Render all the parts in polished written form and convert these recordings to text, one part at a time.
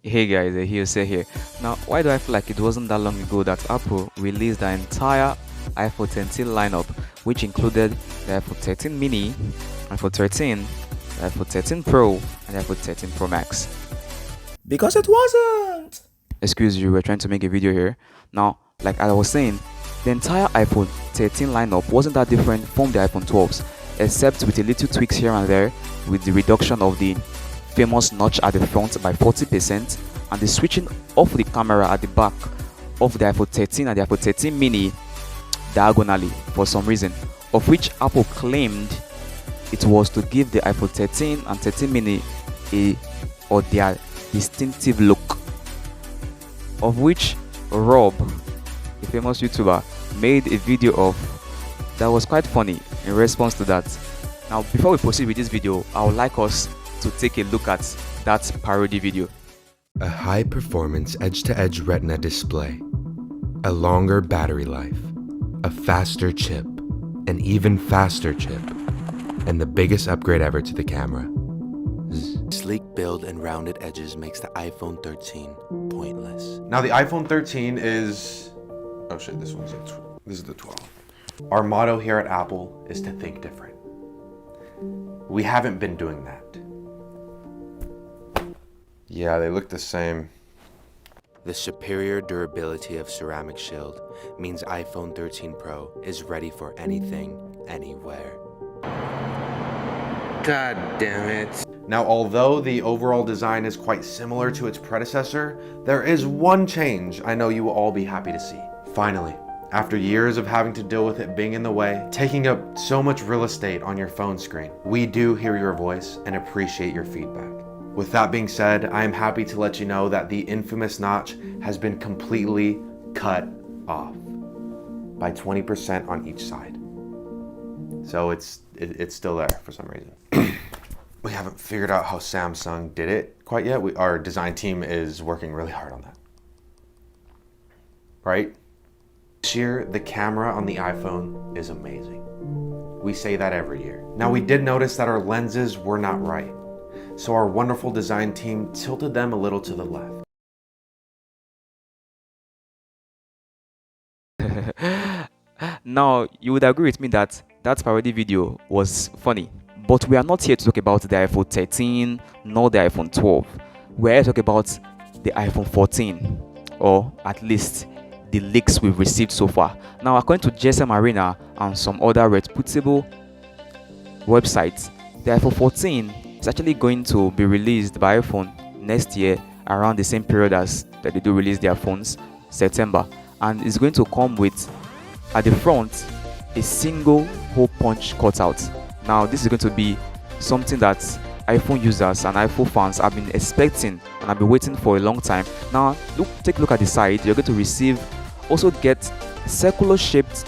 Hey guys, Say here. Now, why do I feel like it wasn't that long ago that Apple released the entire iPhone 13 lineup, which included the iPhone 13 mini, iPhone 13, the iPhone 13 Pro, and the iPhone 13 Pro Max? Because it wasn't! Excuse you, we're trying to make a video here. Now, like I was saying, the entire iPhone 13 lineup wasn't that different from the iPhone 12s, except with a little tweaks here and there, with the reduction of the famous notch at the front by 40% and the switching off the camera at the back of the iPhone 13 and the iPhone 13 mini diagonally for some reason, of which Apple claimed it was to give the iPhone 13 and 13 mini their distinctive look, of which Rob, a famous YouTuber, made a video of that was quite funny in response to that. Now, before we proceed with this video, I would like us to take a look at that parody video. A high-performance edge-to-edge retina display, a longer battery life, a faster chip, an even faster chip, and the biggest upgrade ever to the camera. Sleek build and rounded edges makes the iPhone 13 pointless. Now the iPhone 13 is, oh shit, this is the 12. Our motto here at Apple is to think different. We haven't been doing that. Yeah, they look the same. The superior durability of ceramic shield means iPhone 13 Pro is ready for anything, anywhere. God damn it. Now, although the overall design is quite similar to its predecessor, there is one change I know you will all be happy to see. Finally, after years of having to deal with it being in the way, taking up so much real estate on your phone screen, we do hear your voice and appreciate your feedback. With that being said, I am happy to let you know that the infamous notch has been completely cut off by 20% on each side. So it's still there for some reason. We haven't figured out how Samsung did it quite yet. Our design team is working really hard on that. Right? This year, the camera on the iPhone is amazing. We say that every year. Now, we did notice that our lenses were not right, so our wonderful design team tilted them a little to the left. Now, you would agree with me that that parody video was funny, but we are not here to talk about the iPhone 13 nor the iPhone 12. We're here to talk about the iPhone 14, or at least the leaks we've received so far. Now, according to GSM Arena and some other reputable websites, the iPhone 14 is actually going to be released by iPhone next year around the same period as that they do release their phones, September, and it's going to come with, at the front, a single hole punch cutout. Now, this is going to be something that iPhone users and iPhone fans have been expecting and have been waiting for a long time. Now, take a look at the side. You're going to get circular shaped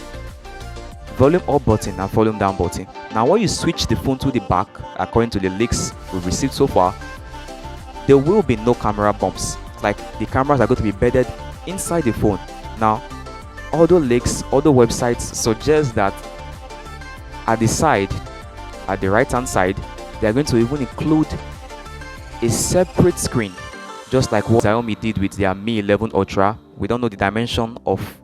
volume up button and volume down button. Now, when you switch the phone to the back, according to the leaks we've received so far, there will be no camera bumps. Like, the cameras are going to be embedded inside the phone. Now, other leaks, other websites suggest that at the side, at the right hand side, they are going to even include a separate screen, just like what Xiaomi did with their Mi 11 Ultra. We don't know the dimension of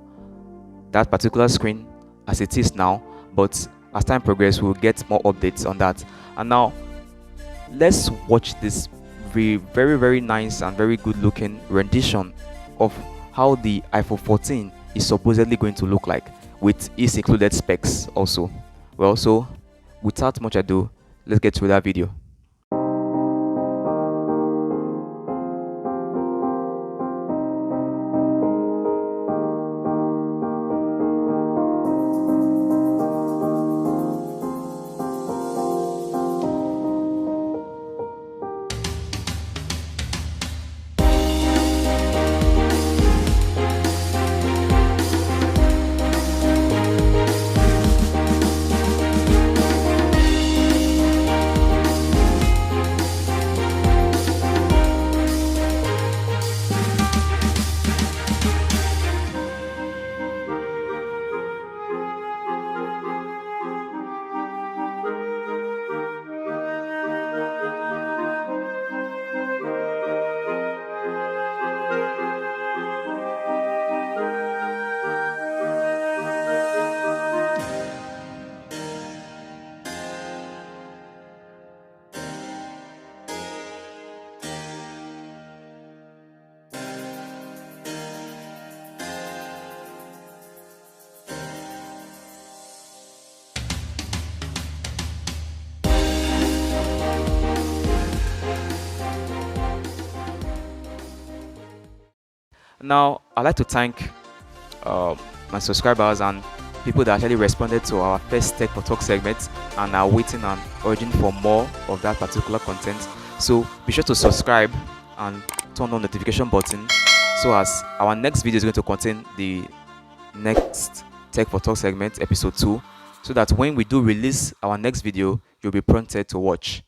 that particular screen as it is now, but as time progresses, we'll get more updates on that. And now, let's watch this very, very nice and very good looking rendition of how the iPhone 14 is supposedly going to look like, with its included specs also. Well, so without much ado, let's get to that video. Now, I'd like to thank my subscribers and people that actually responded to our first Tech for Talk segment and are waiting and urging for more of that particular content. So be sure to subscribe and turn on the notification button so as our next video is going to contain the next Tech for Talk segment, episode 2, so that when we do release our next video, you'll be prompted to watch.